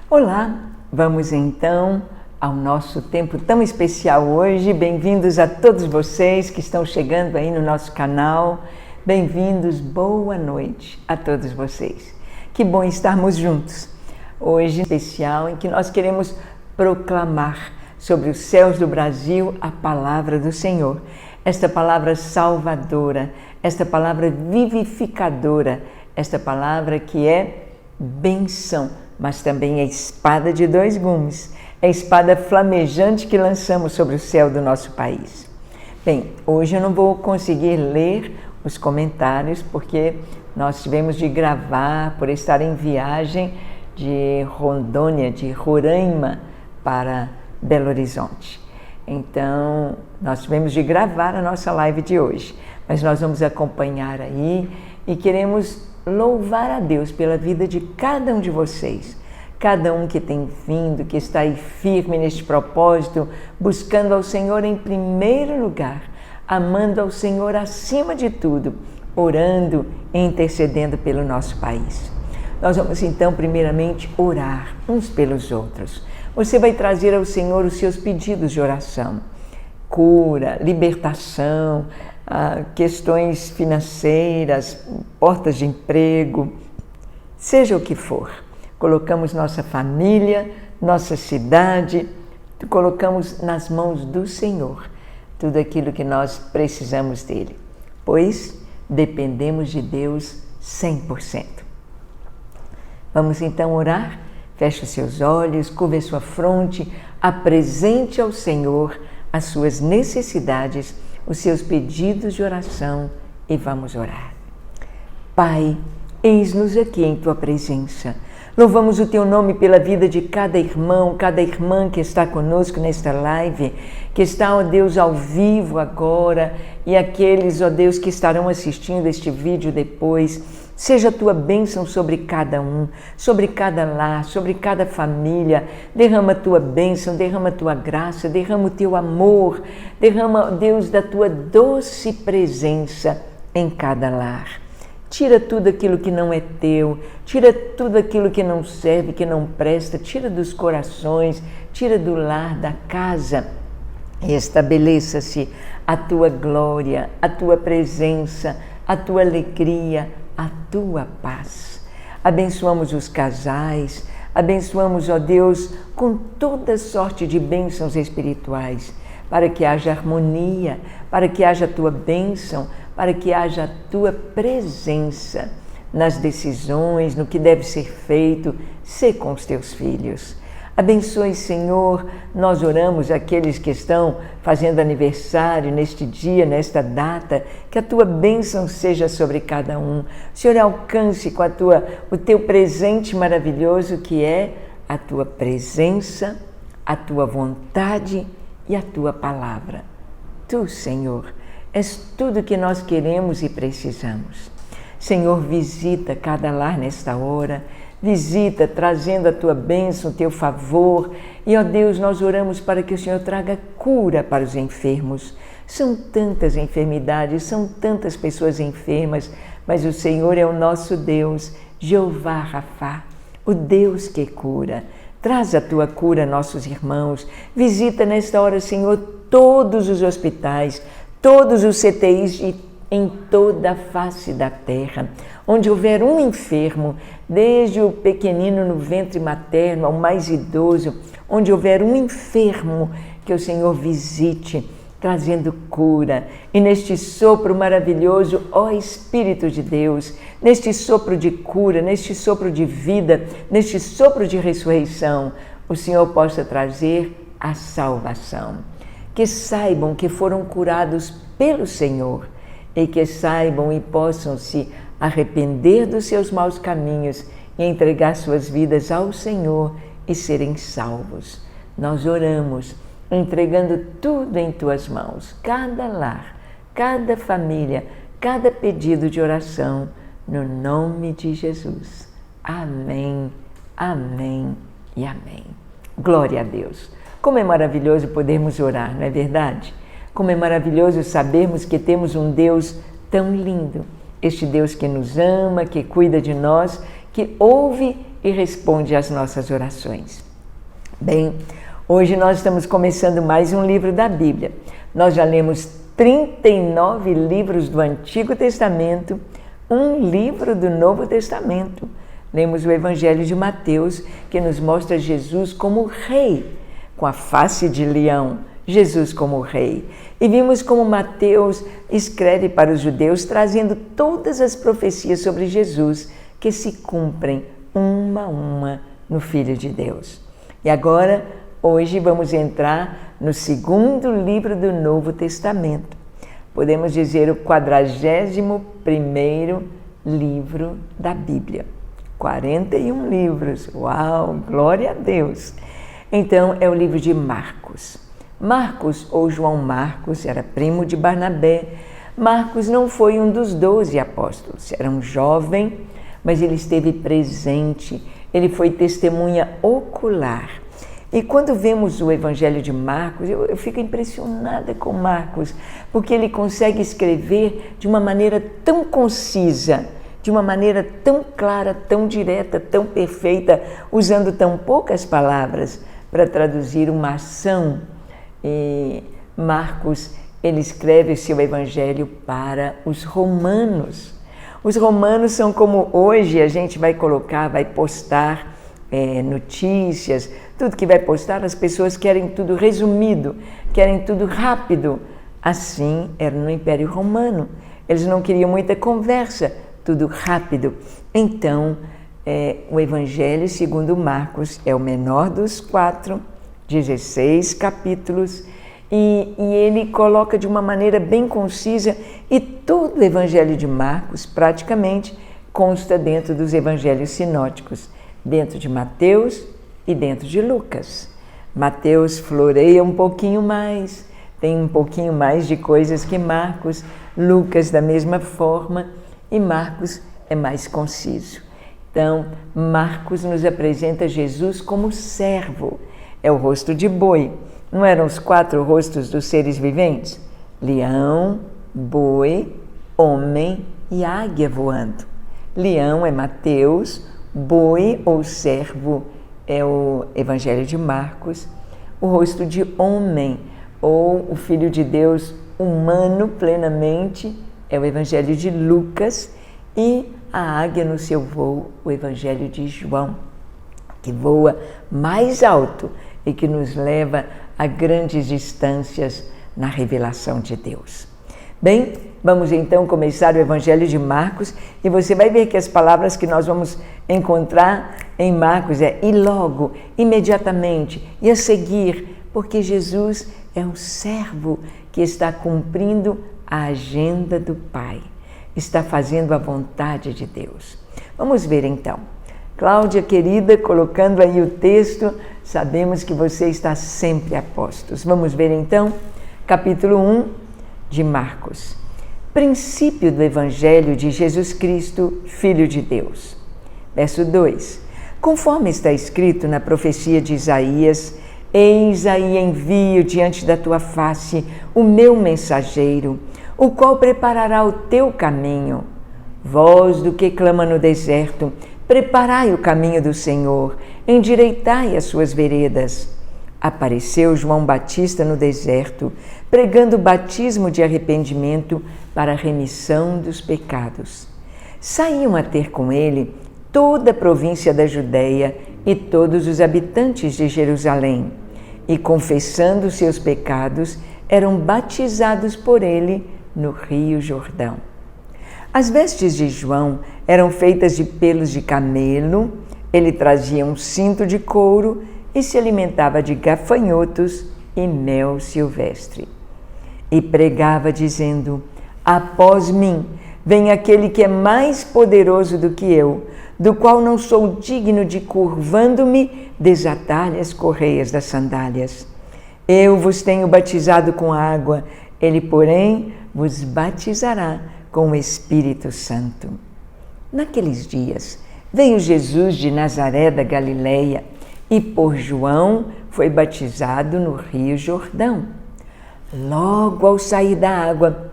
Olá, vamos então ao nosso tempo tão especial hoje. Bem-vindos a todos vocês que estão chegando aí no nosso canal. Bem-vindos, boa noite a todos vocês. Que bom estarmos juntos. Hoje especial em que nós queremos proclamar sobre os céus do Brasil a palavra do Senhor. Esta palavra salvadora, esta palavra vivificadora, esta palavra que é bênção, mas também é espada de dois gumes, é a espada flamejante que lançamos sobre o céu do nosso país. Bem, hoje eu não vou conseguir ler os comentários porque nós tivemos de gravar por estar em viagem de Rondônia, de Roraima para Belo Horizonte. Então, nós tivemos de gravar a nossa live de hoje, mas nós vamos acompanhar aí e queremos louvar a Deus pela vida de cada um de vocês, cada um que tem vindo, que está aí firme neste propósito, buscando ao Senhor em primeiro lugar, amando ao Senhor acima de tudo, orando e intercedendo pelo nosso país. Nós vamos então primeiramente orar uns pelos outros. Você vai trazer ao Senhor os seus pedidos de oração, cura, libertação, questões financeiras, portas de emprego, seja o que for. Colocamos nossa família, nossa cidade, colocamos nas mãos do Senhor tudo aquilo que nós precisamos dele, pois dependemos de Deus 100%. Vamos então orar? Feche os seus olhos, curve a sua fronte, apresente ao Senhor as suas necessidades, os seus pedidos de oração e vamos orar. Pai, eis-nos aqui em Tua presença. Louvamos o Teu nome pela vida de cada irmão, cada irmã que está conosco nesta live, que está, ó Deus, ao vivo agora e aqueles, ó Deus, que estarão assistindo este vídeo depois. Seja a Tua bênção sobre cada um, sobre cada lar, sobre cada família. Derrama a Tua bênção, derrama a Tua graça, derrama o Teu amor, derrama, Deus, da Tua doce presença em cada lar. Tira tudo aquilo que não é Teu, tira tudo aquilo que não serve, que não presta, tira dos corações, tira do lar, da casa. E estabeleça-se a Tua glória, a Tua presença, a Tua alegria, a Tua paz. Abençoamos os casais, abençoamos, ó Deus, com toda sorte de bênçãos espirituais, para que haja harmonia, para que haja a Tua bênção, para que haja a Tua presença nas decisões, no que deve ser feito, sê com os Teus filhos. Abençoe, Senhor, nós oramos aqueles que estão fazendo aniversário neste dia, nesta data, que a Tua bênção seja sobre cada um. Senhor, alcance com o Teu presente maravilhoso que é a Tua presença, a Tua vontade e a Tua palavra. Tu, Senhor, és tudo que nós queremos e precisamos. Senhor, visita cada lar nesta hora, visita trazendo a Tua bênção, o Teu favor. E, ó Deus, nós oramos para que o Senhor traga cura para os enfermos. São tantas enfermidades, são tantas pessoas enfermas, mas o Senhor é o nosso Deus, Jeová Rafá, o Deus que cura. Traz a Tua cura a nossos irmãos. Visita nesta hora, Senhor, todos os hospitais, todos os CTIs em toda a face da terra. Onde houver um enfermo, desde o pequenino no ventre materno ao mais idoso, onde houver um enfermo, que o Senhor visite, trazendo cura. E neste sopro maravilhoso, ó Espírito de Deus, neste sopro de cura, neste sopro de vida, neste sopro de ressurreição, o Senhor possa trazer a salvação. Que saibam que foram curados pelo Senhor e que saibam e possam se arrepender dos seus maus caminhos e entregar suas vidas ao Senhor e serem salvos. Nós oramos, entregando tudo em Tuas mãos, cada lar, cada família, cada pedido de oração, no nome de Jesus. Amém, amém e amém. Glória a Deus. Como é maravilhoso podermos orar, não é verdade? Como é maravilhoso sabermos que temos um Deus tão lindo. Este Deus que nos ama, que cuida de nós, que ouve e responde às nossas orações. Bem, hoje nós estamos começando mais um livro da Bíblia. Nós já lemos 39 livros do Antigo Testamento, um livro do Novo Testamento. Lemos o Evangelho de Mateus, que nos mostra Jesus como rei, com a face de leão, Jesus como rei. E vimos como Mateus escreve para os judeus, trazendo todas as profecias sobre Jesus que se cumprem uma a uma no Filho de Deus. E agora, hoje, vamos entrar no segundo livro do Novo Testamento. Podemos dizer o 41º livro da Bíblia. 41 livros. Uau, glória a Deus! Então, é o livro de Marcos. Marcos, ou João Marcos, era primo de Barnabé. Marcos não foi um dos 12 apóstolos, era um jovem, mas ele esteve presente, ele foi testemunha ocular. E quando vemos o Evangelho de Marcos, eu fico impressionada com Marcos, porque ele consegue escrever de uma maneira tão concisa, de uma maneira tão clara, tão direta, tão perfeita, usando tão poucas palavras para traduzir uma ação. E Marcos, ele escreve o seu Evangelho para os romanos. Os romanos são como hoje a gente vai colocar, vai postar notícias, tudo que vai postar, as pessoas querem tudo resumido, querem tudo rápido. Assim era no Império Romano. Eles não queriam muita conversa, tudo rápido. Então, o Evangelho segundo Marcos é o menor dos 4, 16 capítulos, e ele coloca de uma maneira bem concisa, e todo o Evangelho de Marcos praticamente consta dentro dos Evangelhos sinóticos, dentro de Mateus e dentro de Lucas. Mateus floreia um pouquinho mais, tem um pouquinho mais de coisas que Marcos, Lucas da mesma forma, e Marcos é mais conciso. Então, Marcos nos apresenta Jesus como servo. É o rosto de boi. Não eram os 4 rostos dos seres viventes? Leão, boi, homem e águia voando. Leão é Mateus, boi ou servo é o Evangelho de Marcos. O rosto de homem ou o Filho de Deus humano plenamente é o Evangelho de Lucas, e a águia no seu voo, o Evangelho de João, que voa mais alto e que nos leva a grandes distâncias na revelação de Deus. Bem, vamos então começar o Evangelho de Marcos, e você vai ver que as palavras que nós vamos encontrar em Marcos é e logo, imediatamente, e a seguir, porque Jesus é um servo que está cumprindo a agenda do Pai, está fazendo a vontade de Deus. Vamos ver então. Cláudia, querida, colocando aí o texto, sabemos que você está sempre a postos. Vamos ver então, capítulo 1 de Marcos. Princípio do Evangelho de Jesus Cristo, Filho de Deus. Verso 2. Conforme está escrito na profecia de Isaías, eis aí envio diante da tua face o meu mensageiro, o qual preparará o teu caminho. Voz do que clama no deserto, preparai o caminho do Senhor, endireitai as suas veredas. Apareceu João Batista no deserto, pregando o batismo de arrependimento para a remissão dos pecados. Saíam a ter com ele toda a província da Judéia e todos os habitantes de Jerusalém, e confessando seus pecados, eram batizados por ele no Rio Jordão. As vestes de João eram feitas de pelos de camelo, ele trazia um cinto de couro e se alimentava de gafanhotos e mel silvestre. E pregava dizendo: após mim vem aquele que é mais poderoso do que eu, do qual não sou digno de, curvando-me, desatar-lhe as correias das sandálias. Eu vos tenho batizado com água, ele, porém, vos batizará com o Espírito Santo. Naqueles dias, veio Jesus de Nazaré da Galileia e por João foi batizado no Rio Jordão. Logo ao sair da água,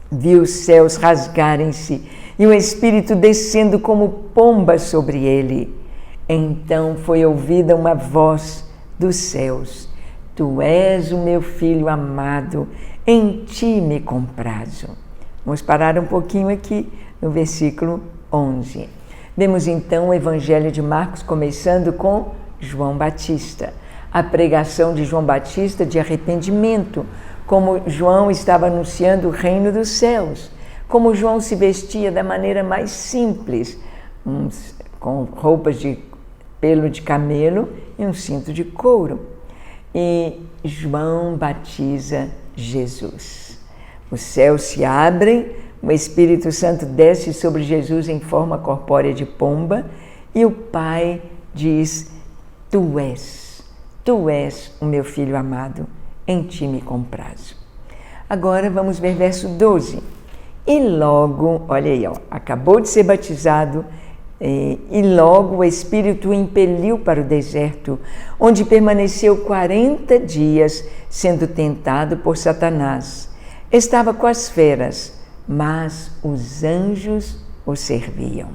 viu os céus rasgarem-se e o Espírito descendo como pomba sobre ele. Então foi ouvida uma voz dos céus: Tu és o meu filho amado, em ti me comprazo. Vamos parar um pouquinho aqui no versículo 11. Vemos então o Evangelho de Marcos começando com João Batista. A pregação de João Batista de arrependimento, como João estava anunciando o reino dos céus, como João se vestia da maneira mais simples, com roupas de pelo de camelo e um cinto de couro. E João batiza Jesus. Os céus se abrem, o Espírito Santo desce sobre Jesus em forma corpórea de pomba e o Pai diz: Tu és o meu filho amado, em ti me comprazo. Agora vamos ver verso 12. E logo, olha aí, acabou de ser batizado, e logo o Espírito o impeliu para o deserto, onde permaneceu 40 dias, sendo tentado por Satanás. Estava com as feras, mas os anjos o serviam.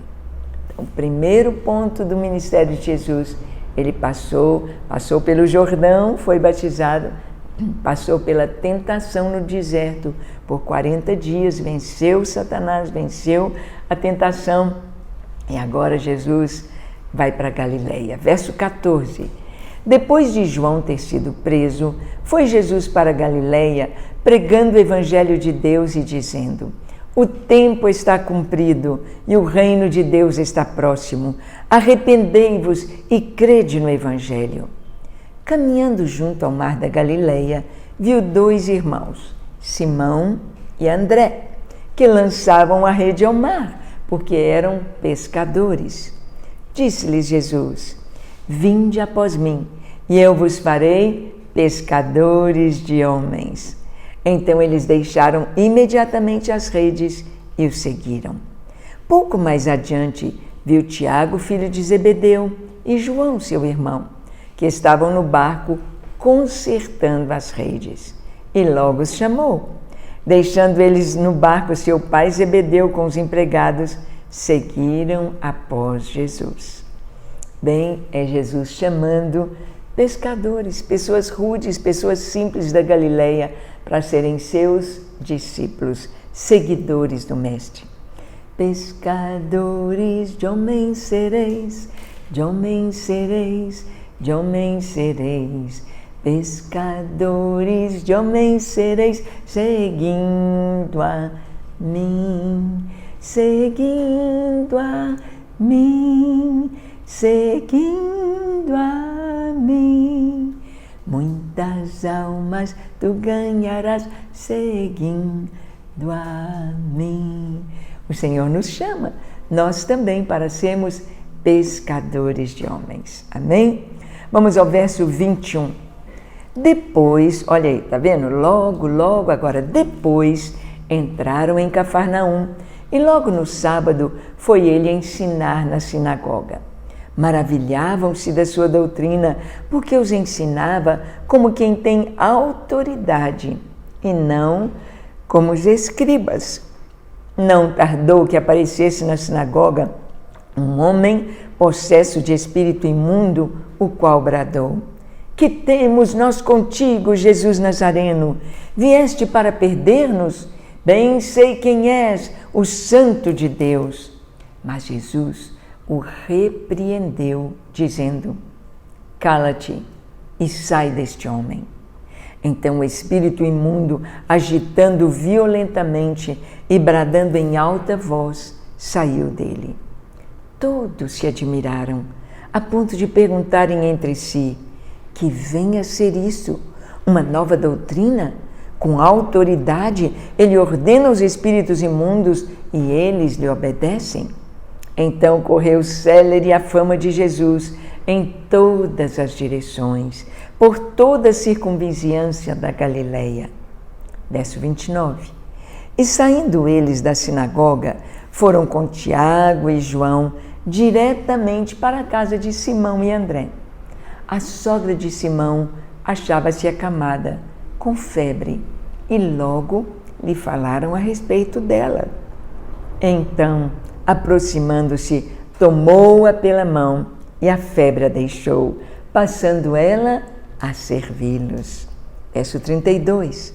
Então, o primeiro ponto do ministério de Jesus, ele passou pelo Jordão, foi batizado, passou pela tentação no deserto por 40 dias, venceu Satanás, venceu a tentação, e agora Jesus vai para Galileia. Verso 14. Depois de João ter sido preso, foi Jesus para Galileia, pregando o evangelho de Deus e dizendo: O tempo está cumprido e o reino de Deus está próximo. Arrependei-vos e crede no evangelho. Caminhando junto ao mar da Galileia, viu 2 irmãos, Simão e André, que lançavam a rede ao mar, porque eram pescadores. Disse-lhes Jesus: Vinde após mim, e eu vos farei pescadores de homens. Então eles deixaram imediatamente as redes e o seguiram. Pouco mais adiante, viu Tiago, filho de Zebedeu, e João, seu irmão, que estavam no barco consertando as redes. E logo os chamou. Deixando eles no barco, seu pai Zebedeu com os empregados, seguiram após Jesus. Bem, é Jesus chamando pescadores, pessoas rudes, pessoas simples da Galileia, para serem seus discípulos, seguidores do Mestre. Pescadores de homens sereis, de homens sereis, de homens sereis. Pescadores de homens sereis, seguindo a mim, seguindo a mim, seguindo a mim. Muitas almas tu ganharás seguindo a mim. O Senhor nos chama, nós também, para sermos pescadores de homens. Amém? Vamos ao verso 21. Depois, olha aí, tá vendo? Logo agora, depois entraram em Cafarnaum e logo no sábado foi ele ensinar na sinagoga. Maravilhavam-se da sua doutrina, porque os ensinava como quem tem autoridade e não como os escribas. Não tardou que aparecesse na sinagoga um homem possesso de espírito imundo, o qual bradou: Que temos nós contigo, Jesus Nazareno? Vieste para perder-nos? Bem sei quem és, o Santo de Deus. Mas Jesus o repreendeu, dizendo: Cala-te e sai deste homem. Então o espírito imundo, agitando violentamente e bradando em alta voz, saiu dele. Todos se admiraram, a ponto de perguntarem entre si: Que vem a ser isso? Uma nova doutrina? Com autoridade, ele ordena os espíritos imundos e eles lhe obedecem? Então correu célere a fama de Jesus em todas as direções, por toda a circunvizinhança da Galileia. Verso 29. E saindo eles da sinagoga, foram com Tiago e João diretamente para a casa de Simão e André. A sogra de Simão achava-se acamada, com febre, e logo lhe falaram a respeito dela. Então, aproximando-se, tomou-a pela mão e a febre a deixou, passando ela a servi-los. Verso 32.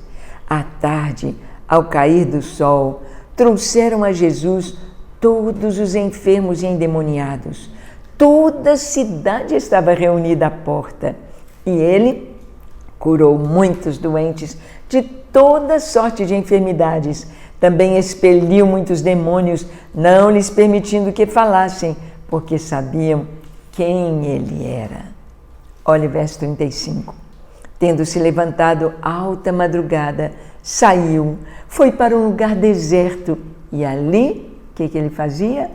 À tarde, ao cair do sol, trouxeram a Jesus todos os enfermos e endemoniados. Toda a cidade estava reunida à porta e ele curou muitos doentes de toda sorte de enfermidades. Também expeliu muitos demônios, não lhes permitindo que falassem, porque sabiam quem ele era. Olha o verso 35. Tendo-se levantado alta madrugada, saiu, foi para um lugar deserto e ali, o que ele fazia?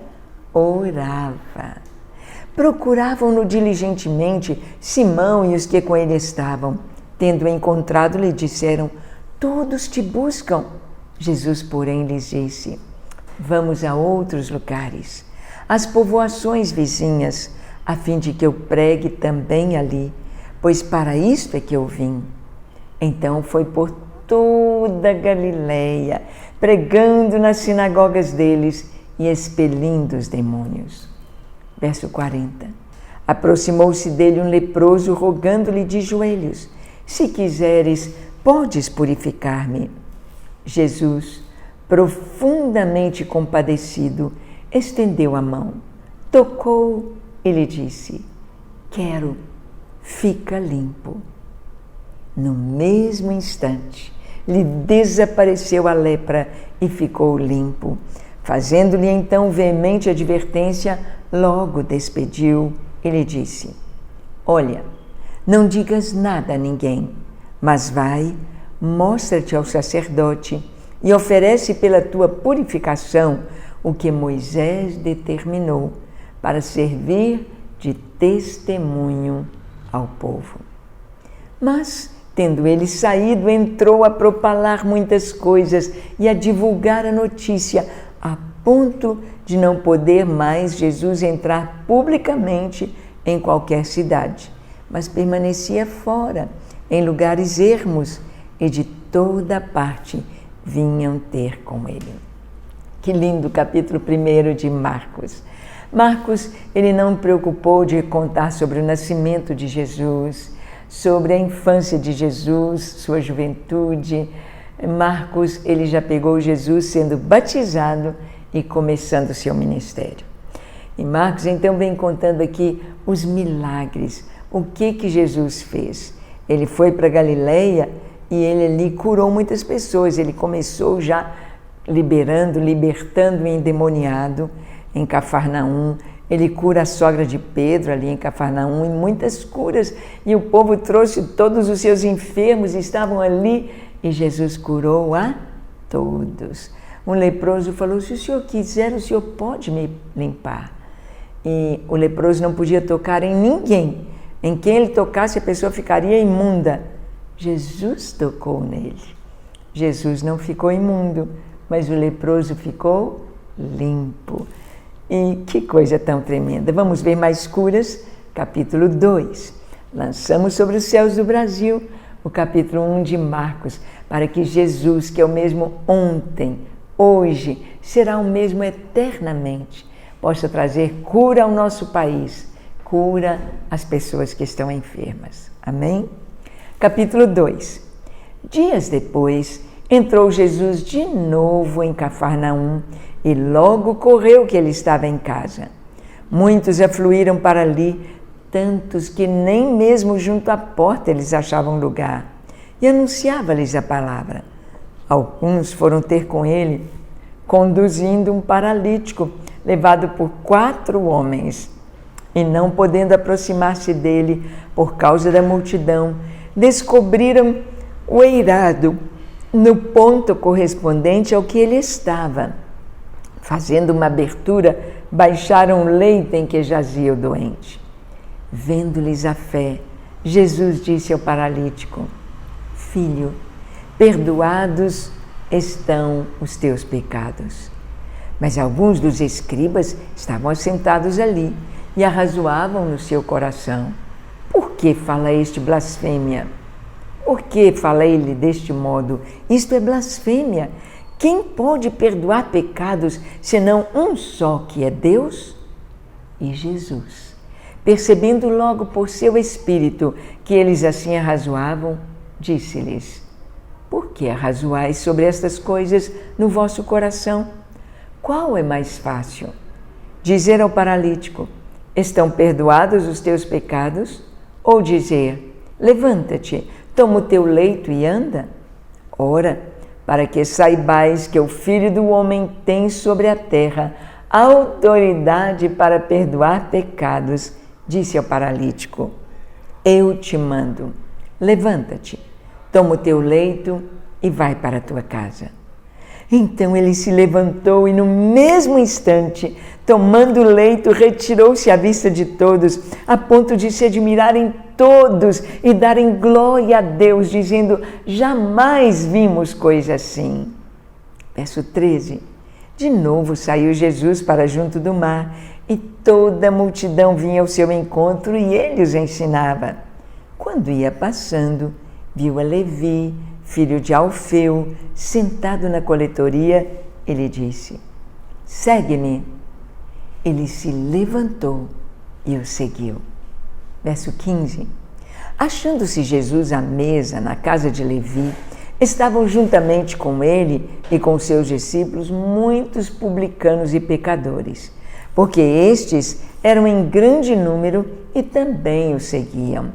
Orava. Procuravam-no diligentemente Simão e os que com ele estavam. Tendo encontrado, lhe disseram: todos te buscam. Jesus, porém, lhes disse: vamos a outros lugares, às povoações vizinhas, a fim de que eu pregue também ali, pois para isto é que eu vim. Então foi por toda a Galileia, pregando nas sinagogas deles e expelindo os demônios. Verso 40. Aproximou-se dele um leproso, rogando-lhe de joelhos: se quiseres, podes purificar-me. Jesus, profundamente compadecido, estendeu a mão, tocou e lhe disse: quero, fica limpo. No mesmo instante, lhe desapareceu a lepra e ficou limpo. Fazendo-lhe então veemente advertência, logo despediu e lhe disse: olha, não digas nada a ninguém, mas vai, mostra-te ao sacerdote e oferece pela tua purificação o que Moisés determinou, para servir de testemunho ao povo. Mas, tendo ele saído, entrou a propalar muitas coisas e a divulgar a notícia, a ponto de não poder mais Jesus entrar publicamente em qualquer cidade, mas permanecia fora, em lugares ermos, e de toda parte vinham ter com ele. Que lindo capítulo 1 de Marcos. Marcos, ele não preocupou de contar sobre o nascimento de Jesus, sobre a infância de Jesus, sua juventude. Marcos, ele já pegou Jesus sendo batizado e começando seu ministério. E Marcos, então, vem contando aqui os milagres, o que Jesus fez. Ele foi para Galileia e ele ali curou muitas pessoas. Ele começou já libertando o endemoniado em Cafarnaum. Ele cura a sogra de Pedro ali em Cafarnaum, e muitas curas. E o povo trouxe todos os seus enfermos, estavam ali, e Jesus curou a todos. Um leproso falou: se o senhor quiser, o senhor pode me limpar. E o leproso não podia tocar em ninguém. Em quem ele tocasse, a pessoa ficaria imunda. Jesus tocou nele. Jesus não ficou imundo, mas o leproso ficou limpo. E que coisa tão tremenda. Vamos ver mais curas, capítulo 2. Lançamos sobre os céus do Brasil o capítulo 1 de Marcos, para que Jesus, que é o mesmo ontem, hoje, será o mesmo eternamente, possa trazer cura ao nosso país, cura às pessoas que estão enfermas. Amém? Capítulo 2. Dias depois, entrou Jesus de novo em Cafarnaum e logo correu que ele estava em casa. Muitos afluíram para ali, tantos que nem mesmo junto à porta eles achavam lugar, e anunciava-lhes a palavra. Alguns foram ter com ele, conduzindo um paralítico, levado por 4 homens, e não podendo aproximar-se dele por causa da multidão, descobriram o eirado no ponto correspondente ao que ele estava. Fazendo uma abertura, baixaram o leito em que jazia o doente. Vendo-lhes a fé, Jesus disse ao paralítico: filho, perdoados estão os teus pecados. Mas alguns dos escribas estavam assentados ali e arrazoavam no seu coração: por que fala este blasfêmia? Por que fala ele deste modo? Isto é blasfêmia. Quem pode perdoar pecados senão um só, que é Deus? E Jesus, percebendo logo por seu espírito que eles assim arrazoavam, disse-lhes: por que arrazoais sobre estas coisas no vosso coração? Qual é mais fácil? Dizer ao paralítico: estão perdoados os teus pecados? Ou dizer: levanta-te, toma o teu leito e anda? Ora, para que saibais que o Filho do Homem tem sobre a terra autoridade para perdoar pecados, disse ao paralítico: eu te mando, levanta-te, toma o teu leito e vai para a tua casa. Então ele se levantou e no mesmo instante, tomando o leito, retirou-se à vista de todos, a ponto de se admirarem todos e darem glória a Deus, dizendo: jamais vimos coisa assim. Verso 13. De novo saiu Jesus para junto do mar e toda a multidão vinha ao seu encontro e ele os ensinava. Quando ia passando, viu a Levi, filho de Alfeu, sentado na coletoria, ele disse: segue-me. Ele se levantou e o seguiu. Verso 15. Achando-se Jesus à mesa na casa de Levi, estavam juntamente com ele e com seus discípulos muitos publicanos e pecadores, porque estes eram em grande número e também o seguiam.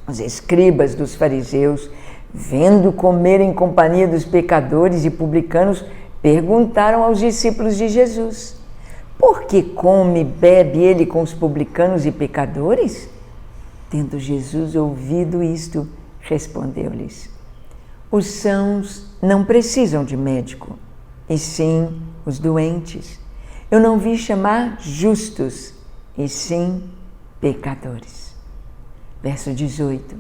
Os escribas dos fariseus, vendo comer em companhia dos pecadores e publicanos, perguntaram aos discípulos de Jesus: por que come e bebe ele com os publicanos e pecadores? Tendo Jesus ouvido isto, respondeu-lhes: os sãos não precisam de médico, e sim os doentes. Eu não vim chamar justos, e sim pecadores. Verso 18.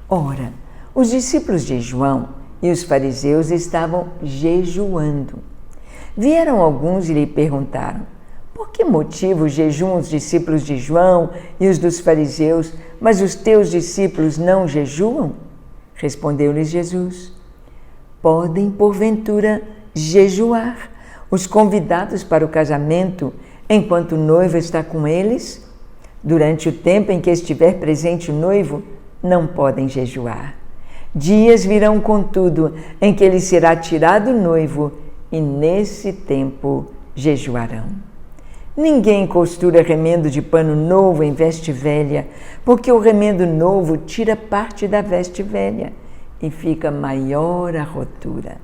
Ora, os discípulos de João e os fariseus estavam jejuando. Vieram alguns e lhe perguntaram: por que motivo jejuam os discípulos de João e os dos fariseus, mas os teus discípulos não jejuam? Respondeu-lhes Jesus: podem, porventura, jejuar os convidados para o casamento enquanto o noivo está com eles? Durante o tempo em que estiver presente o noivo, não podem jejuar. Dias virão, contudo, em que lhe será tirado o noivo, e nesse tempo jejuarão. Ninguém costura remendo de pano novo em veste velha, porque o remendo novo tira parte da veste velha e fica maior a rotura.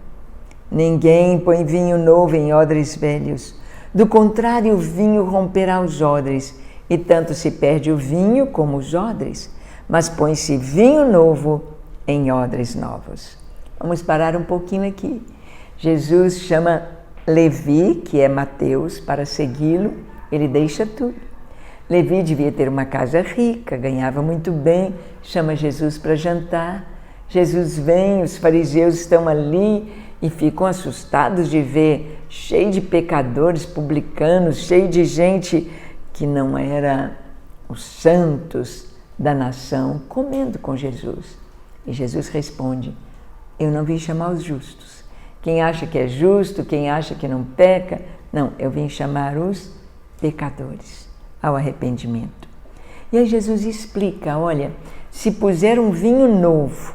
Ninguém põe vinho novo em odres velhos, do contrário o vinho romperá os odres, e tanto se perde o vinho como os odres, mas põe-se vinho novo em odres novos. Vamos parar um pouquinho aqui. Jesus chama Levi, que é Mateus, para segui-lo. Ele deixa tudo. Levi devia ter uma casa rica, ganhava muito bem, chama Jesus para jantar. Jesus vem, os fariseus estão ali e ficam assustados de ver cheio de pecadores, publicanos, cheio de gente que não era os santos da nação, comendo com Jesus. E Jesus responde: eu não vim chamar os justos. Quem acha que é justo, quem acha que não peca, não, eu vim chamar os pecadores ao arrependimento. E aí Jesus explica: olha, se puser um vinho novo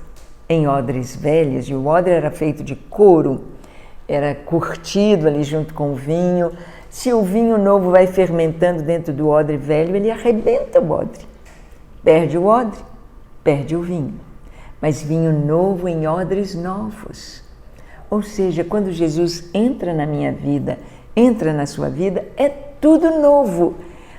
em odres velhos, e o odre era feito de couro, era curtido ali junto com o vinho, se o vinho novo vai fermentando dentro do odre velho, ele arrebenta o odre. Perde o odre, perde o vinho. Mas vinho novo em odres novos. Ou seja, quando Jesus entra na minha vida, entra na sua vida, é tudo novo.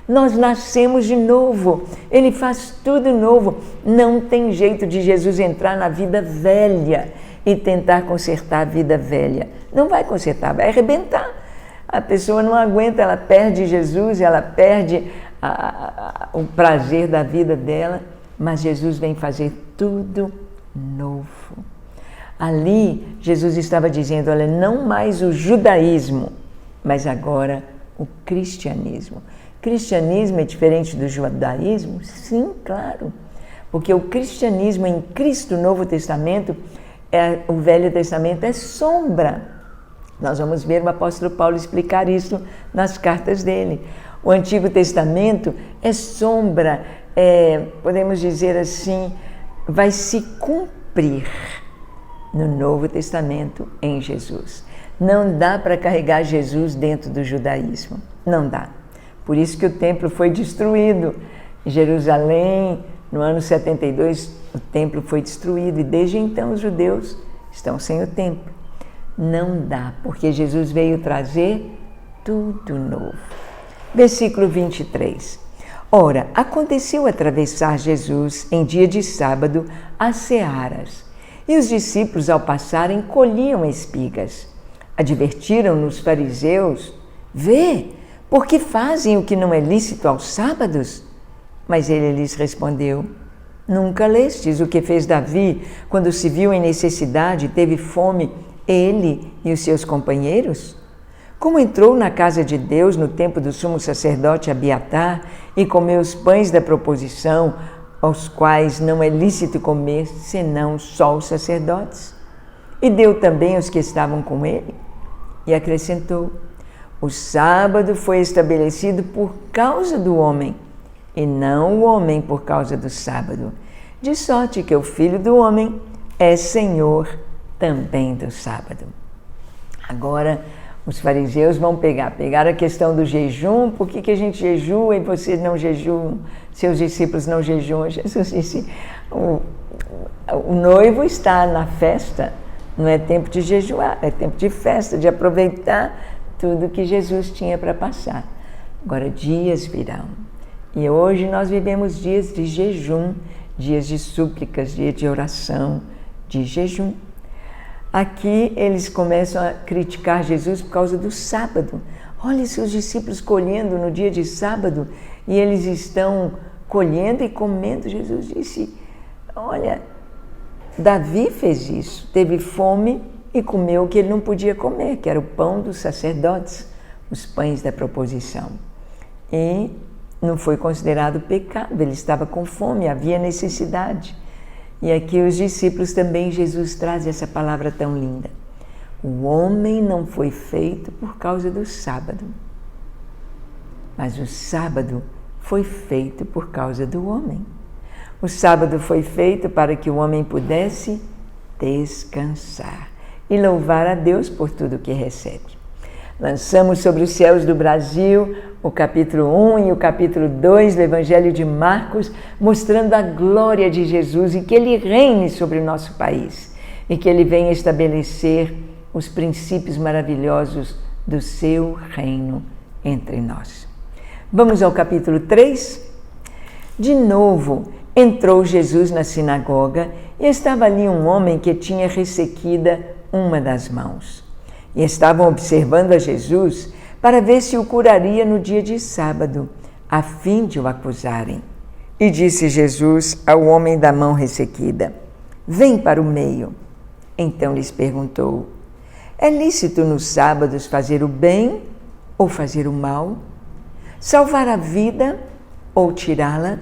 Nós nascemos de novo. Ele faz tudo novo. Não tem jeito de Jesus entrar na vida velha e tentar consertar a vida velha. Não vai consertar, vai arrebentar. A pessoa não aguenta, ela perde Jesus, ela perde o prazer da vida dela, mas Jesus vem fazer tudo novo. Ali, Jesus estava dizendo: olha, não mais o judaísmo, mas agora o cristianismo. Cristianismo é diferente do judaísmo? Sim, claro. Porque o cristianismo em Cristo, Novo Testamento, o Velho Testamento é sombra. Nós vamos ver o apóstolo Paulo explicar isso nas cartas dele. O Antigo Testamento é sombra, podemos dizer assim, vai se cumprir no Novo Testamento em Jesus. Não dá para carregar Jesus dentro do judaísmo, não dá. Por isso que o templo foi destruído. Em Jerusalém, no ano 72, o templo foi destruído e desde então os judeus estão sem o templo. Não dá, porque Jesus veio trazer tudo novo. Versículo 23. Ora, aconteceu atravessar Jesus em dia de sábado as searas, e os discípulos, ao passarem, colhiam espigas. Advertiram-nos os fariseus: vê, porque fazem o que não é lícito aos sábados? Mas ele lhes respondeu: nunca lestes o que fez Davi quando se viu em necessidade e teve fome, ele e os seus companheiros? Como entrou na casa de Deus no tempo do sumo sacerdote Abiatar e comeu os pães da proposição, aos quais não é lícito comer senão só os sacerdotes? E deu também aos que estavam com ele. E acrescentou: o sábado foi estabelecido por causa do homem, e não o homem por causa do sábado, de sorte que o Filho do Homem é Senhor também do sábado. Agora, os fariseus vão pegar a questão do jejum. Por que a gente jejua e vocês não jejuam? Seus discípulos não jejuam. Jesus disse: o noivo está na festa, não é tempo de jejuar, é tempo de festa, de aproveitar tudo que Jesus tinha para passar. Agora, dias virão. E hoje nós vivemos dias de jejum, dias de súplicas, dias de oração, de jejum. Aqui eles começam a criticar Jesus por causa do sábado. Olha, seus discípulos colhendo no dia de sábado e eles estão colhendo e comendo. Jesus disse: olha, Davi fez isso, teve fome e comeu o que ele não podia comer, que era o pão dos sacerdotes, os pães da proposição. E não foi considerado pecado, ele estava com fome, havia necessidade. E aqui os discípulos também, Jesus traz essa palavra tão linda. O homem não foi feito por causa do sábado, mas o sábado foi feito por causa do homem. O sábado foi feito para que o homem pudesse descansar e louvar a Deus por tudo que recebe. Lançamos sobre os céus do Brasil o capítulo 1 e o capítulo 2 do Evangelho de Marcos, mostrando a glória de Jesus e que Ele reine sobre o nosso país e que Ele venha estabelecer os princípios maravilhosos do seu reino entre nós. Vamos ao capítulo 3? De novo, entrou Jesus na sinagoga e estava ali um homem que tinha ressequida uma das mãos. E estavam observando a Jesus para ver se o curaria no dia de sábado, a fim de o acusarem. E disse Jesus ao homem da mão ressequida: vem para o meio. Então lhes perguntou: é lícito nos sábados fazer o bem ou fazer o mal? Salvar a vida ou tirá-la?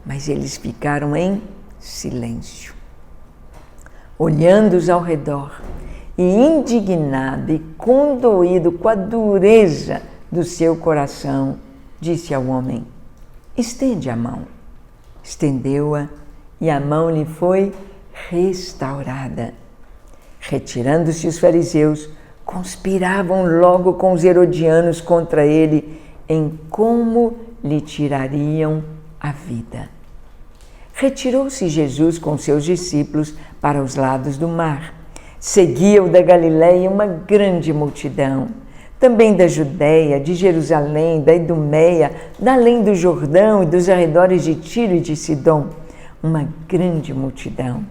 Mas eles ficaram em silêncio, olhando-os ao redor. E indignado e condoído com a dureza do seu coração, disse ao homem: estende a mão. Estendeu-a e a mão lhe foi restaurada. Retirando-se os fariseus, conspiravam logo com os herodianos contra ele em como lhe tirariam a vida. Retirou-se Jesus com seus discípulos para os lados do mar. Seguia-o da Galiléia uma grande multidão, também da Judéia, de Jerusalém, da Idumeia, da além do Jordão e dos arredores de Tiro e de Sidom, uma grande multidão.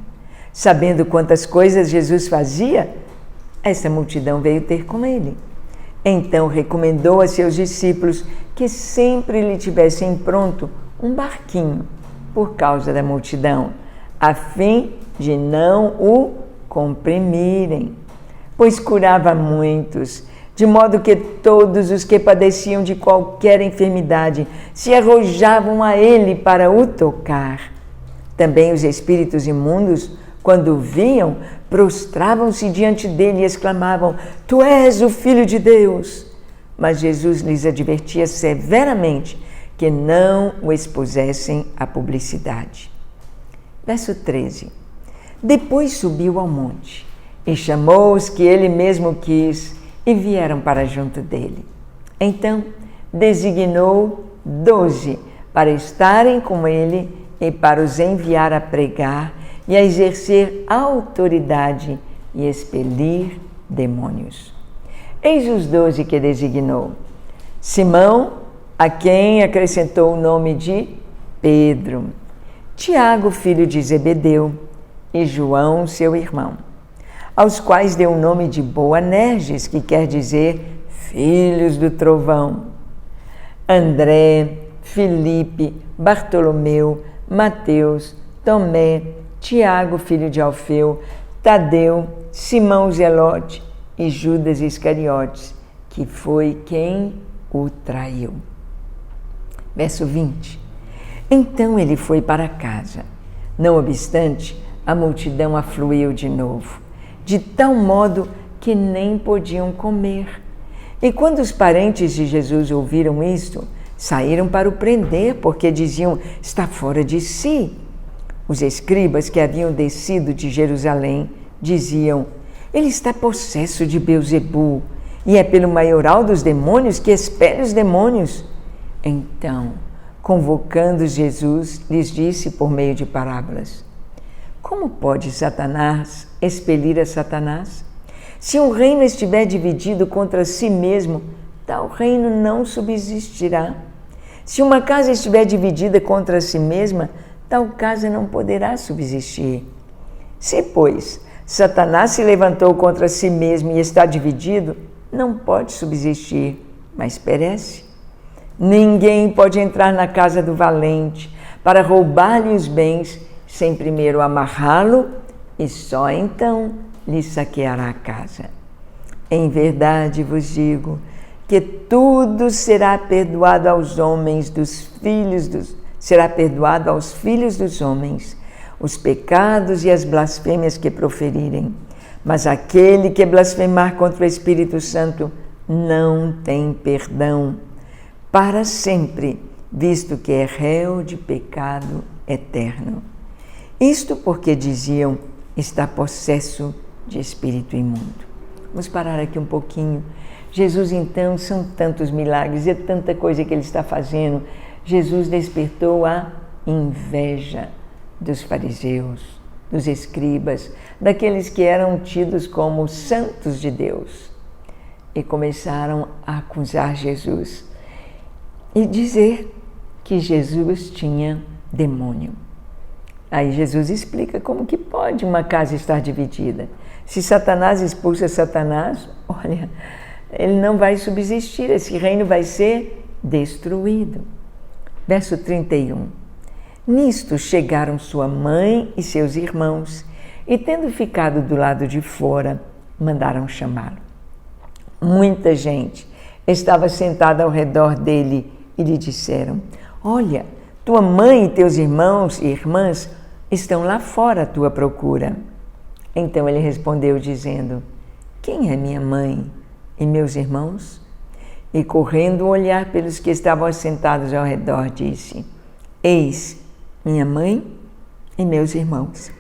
Sabendo quantas coisas Jesus fazia, essa multidão veio ter com ele. Então recomendou a seus discípulos que sempre lhe tivessem pronto um barquinho, por causa da multidão, a fim de não o comprimirem, pois curava muitos, de modo que todos os que padeciam de qualquer enfermidade se arrojavam a ele para o tocar. Também os espíritos imundos, quando o viam, prostravam-se diante dele e exclamavam: tu és o Filho de Deus. mas Jesus lhes advertia severamente que não o expusessem à publicidade. Verso 13. Depois subiu ao monte e chamou os que ele mesmo quis e vieram para junto dele. Então designou 12 para estarem com ele e para os enviar a pregar e a exercer autoridade e expelir demônios. Eis os 12 que designou: Simão, a quem acrescentou o nome de Pedro, Tiago, filho de Zebedeu, e João, seu irmão, aos quais deu o nome de Boanerges, que quer dizer filhos do trovão, André, Filipe, Bartolomeu, Mateus, Tomé, Tiago, filho de Alfeu, Tadeu, Simão Zelote e Judas Iscariotes, que foi quem o traiu. Verso 20. Então ele foi para casa. Não obstante, a multidão afluiu de novo, de tal modo que nem podiam comer. E quando os parentes de Jesus ouviram isto, saíram para o prender, porque diziam: está fora de si. Os escribas que haviam descido de Jerusalém diziam: ele está possesso de Beelzebu, e é pelo maioral dos demônios que expele os demônios. Então, convocando Jesus, lhes disse por meio de parábolas: como pode Satanás expelir a Satanás? Se um reino estiver dividido contra si mesmo, tal reino não subsistirá. Se uma casa estiver dividida contra si mesma, tal casa não poderá subsistir. Se, pois, Satanás se levantou contra si mesmo e está dividido, não pode subsistir, mas perece. Ninguém pode entrar na casa do valente para roubar-lhe os bens, sem primeiro amarrá-lo, e só então lhe saqueará a casa. Em verdade vos digo que tudo será perdoado aos homens será perdoado aos filhos dos homens, os pecados e as blasfêmias que proferirem. Mas aquele que blasfemar contra o Espírito Santo não tem perdão para sempre, visto que é réu de pecado eterno. Isto porque diziam: está possesso de espírito imundo. Vamos parar aqui um pouquinho. Jesus, então, são tantos milagres, é tanta coisa que ele está fazendo. Jesus despertou a inveja dos fariseus, dos escribas, daqueles que eram tidos como santos de Deus, e começaram a acusar Jesus e dizer que Jesus tinha demônio. Aí Jesus explica como que pode uma casa estar dividida. Se Satanás expulsa Satanás, olha, ele não vai subsistir, esse reino vai ser destruído. Verso 31. Nisto chegaram sua mãe e seus irmãos, e tendo ficado do lado de fora, mandaram chamá-lo. Muita gente estava sentada ao redor dele e lhe disseram: olha, tua mãe e teus irmãos e irmãs estão lá fora à tua procura. Então ele respondeu dizendo: quem é minha mãe e meus irmãos? E correndo um olhar pelos que estavam assentados ao redor, disse: eis minha mãe e meus irmãos.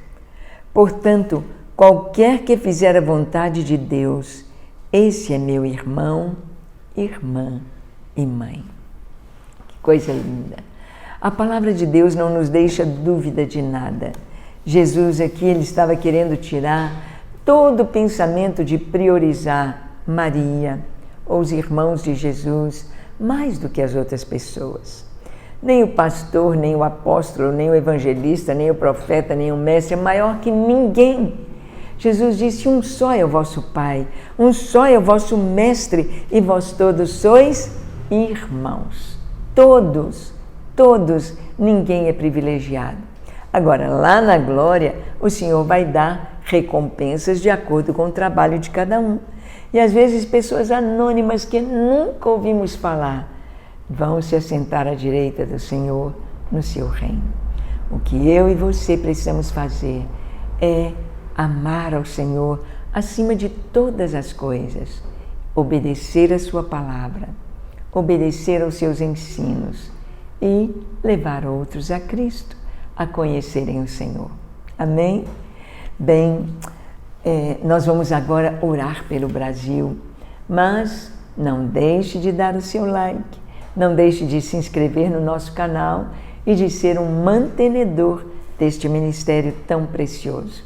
Portanto, qualquer que fizer a vontade de Deus, esse é meu irmão, irmã e mãe. Que coisa linda! A palavra de Deus não nos deixa dúvida de nada. Jesus aqui, ele estava querendo tirar todo o pensamento de priorizar Maria ou os irmãos de Jesus mais do que as outras pessoas. Nem o pastor, nem o apóstolo, nem o evangelista, nem o profeta, nem o mestre é maior que ninguém. Jesus disse: um só é o vosso Pai, um só é o vosso mestre, e vós todos sois irmãos. Todos, ninguém é privilegiado. Agora, lá na glória, o Senhor vai dar recompensas de acordo com o trabalho de cada um. E às vezes pessoas anônimas que nunca ouvimos falar vão se assentar à direita do Senhor no seu reino. O que eu e você precisamos fazer é amar ao Senhor acima de todas as coisas obedecer a sua palavra, obedecer aos seus ensinos e levar outros a Cristo, a conhecerem o Senhor. Amém? Bem, nós vamos agora orar pelo Brasil, mas não deixe de dar o seu like, não deixe de se inscrever no nosso canal e de ser um mantenedor deste ministério tão precioso.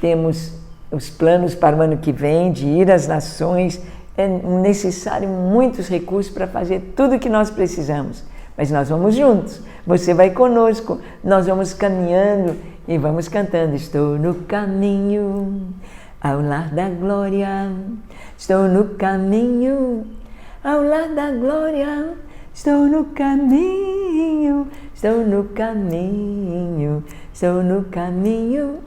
Temos os planos para o ano que vem de ir às nações, é necessário muitos recursos para fazer tudo o que nós precisamos, mas nós vamos juntos, você vai conosco, nós vamos caminhando e vamos cantando. Estou no caminho ao lar da glória, estou no caminho ao lar da glória, estou no caminho, estou no caminho, estou no caminho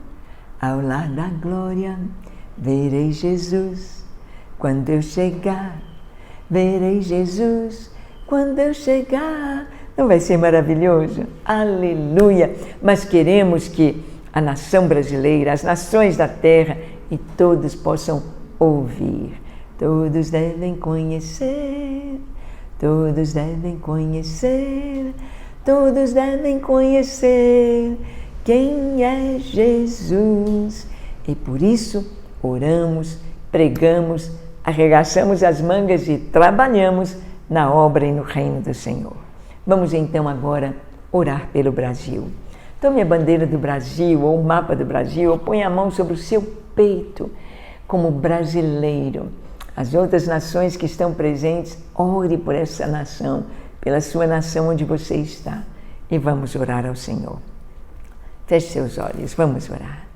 ao lar da glória. Verei Jesus quando eu chegar, verei Jesus quando eu chegar. Não vai ser maravilhoso? Aleluia! Mas queremos que a nação brasileira, as nações da terra e todos possam ouvir. Todos devem conhecer, todos devem conhecer, todos devem conhecer quem é Jesus. E por isso oramos, pregamos, arregaçamos as mangas e trabalhamos na obra e no reino do Senhor. Vamos então agora orar pelo Brasil. Tome a bandeira do Brasil ou o mapa do Brasil, ou ponha a mão sobre o seu peito como brasileiro. As outras nações que estão presentes, ore por essa nação, pela sua nação onde você está. E vamos orar ao Senhor. Feche seus olhos, vamos orar.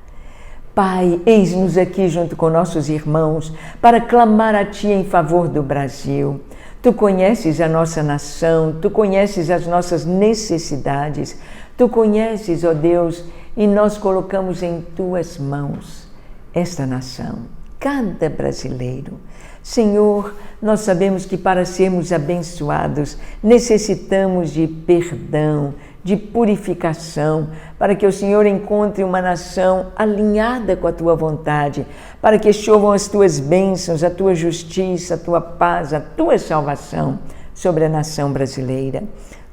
Pai, eis-nos aqui junto com nossos irmãos para clamar a Ti em favor do Brasil. Tu conheces a nossa nação, Tu conheces as nossas necessidades, Tu conheces, ó Deus, e nós colocamos em Tuas mãos esta nação, cada brasileiro. Senhor, nós sabemos que para sermos abençoados necessitamos de perdão, de purificação, para que o Senhor encontre uma nação alinhada com a Tua vontade, para que chovam as Tuas bênçãos, a Tua justiça, a Tua paz, a Tua salvação sobre a nação brasileira.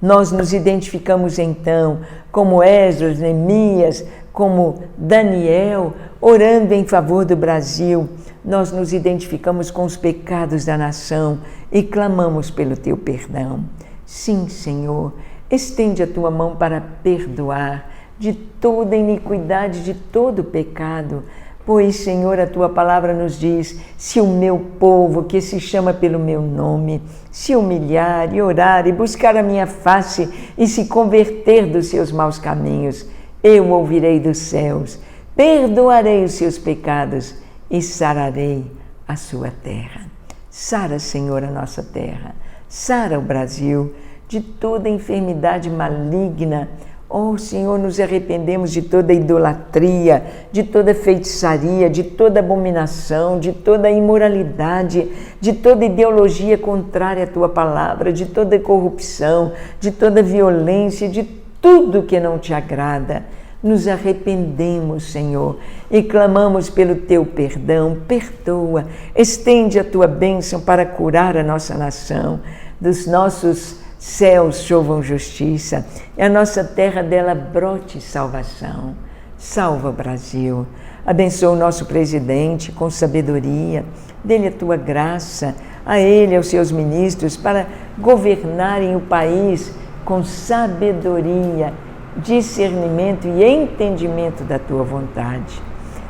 Nós nos identificamos então como Esdras, Neemias, como Daniel, orando em favor do Brasil. Nós nos identificamos com os pecados da nação e clamamos pelo Teu perdão. Sim, Senhor, estende a Tua mão para perdoar de toda iniquidade, de todo pecado, pois, Senhor, a Tua palavra nos diz: se o meu povo, que se chama pelo meu nome, se humilhar e orar e buscar a minha face e se converter dos seus maus caminhos, eu ouvirei dos céus, perdoarei os seus pecados e sararei a sua terra. Sara, Senhor, a nossa terra, sara o Brasil de toda enfermidade maligna. Oh, Senhor, nos arrependemos de toda idolatria, de toda feitiçaria, de toda abominação, de toda imoralidade, de toda ideologia contrária à Tua palavra, de toda corrupção, de toda violência, de tudo que não Te agrada. Nos arrependemos, Senhor, e clamamos pelo Teu perdão. Perdoa, estende a Tua bênção para curar a nossa nação, dos nossos céus chovam justiça, e a nossa terra dela brote salvação. Salva o Brasil, abençoa o nosso presidente com sabedoria, dê-lhe a Tua graça, a ele e aos seus ministros, para governarem o país com sabedoria, discernimento e entendimento da Tua vontade.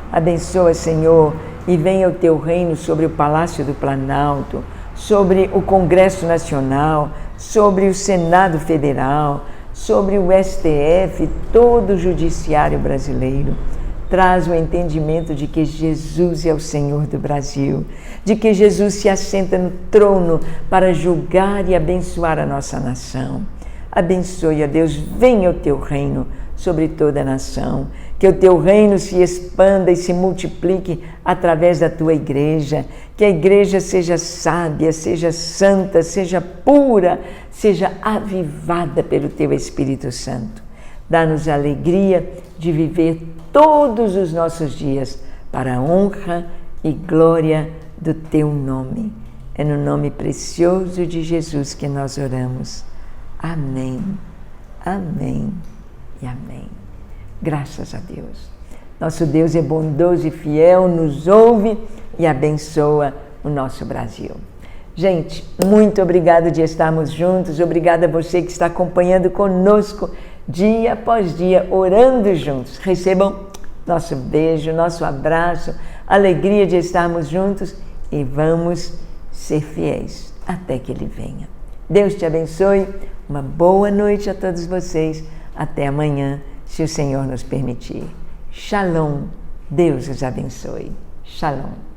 Abençoa, Senhor, e venha o Teu reino sobre o Palácio do Planalto, sobre o Congresso Nacional, sobre o Senado Federal, sobre o STF, todo o judiciário brasileiro. Traz o entendimento de que Jesus é o Senhor do Brasil, de que Jesus se assenta no trono para julgar e abençoar a nossa nação. Abençoe, ó Deus, venha o Teu reino sobre toda a nação, que o Teu reino se expanda e se multiplique através da Tua igreja, que a igreja seja sábia, seja santa, seja pura, seja avivada pelo Teu Espírito Santo. Dá-nos a alegria de viver todos os nossos dias para a honra e glória do Teu nome. É no nome precioso de Jesus que nós oramos. Amém, amém e amém. Graças a Deus. Nosso Deus é bondoso e fiel, nos ouve e abençoa o nosso Brasil. Gente, muito obrigada de estarmos juntos. Obrigada a você que está acompanhando conosco dia após dia, orando juntos. Recebam nosso beijo, nosso abraço, alegria de estarmos juntos e vamos ser fiéis até que Ele venha. Deus te abençoe, uma boa noite a todos vocês, até amanhã, se o Senhor nos permitir. Shalom, Deus os abençoe. Shalom.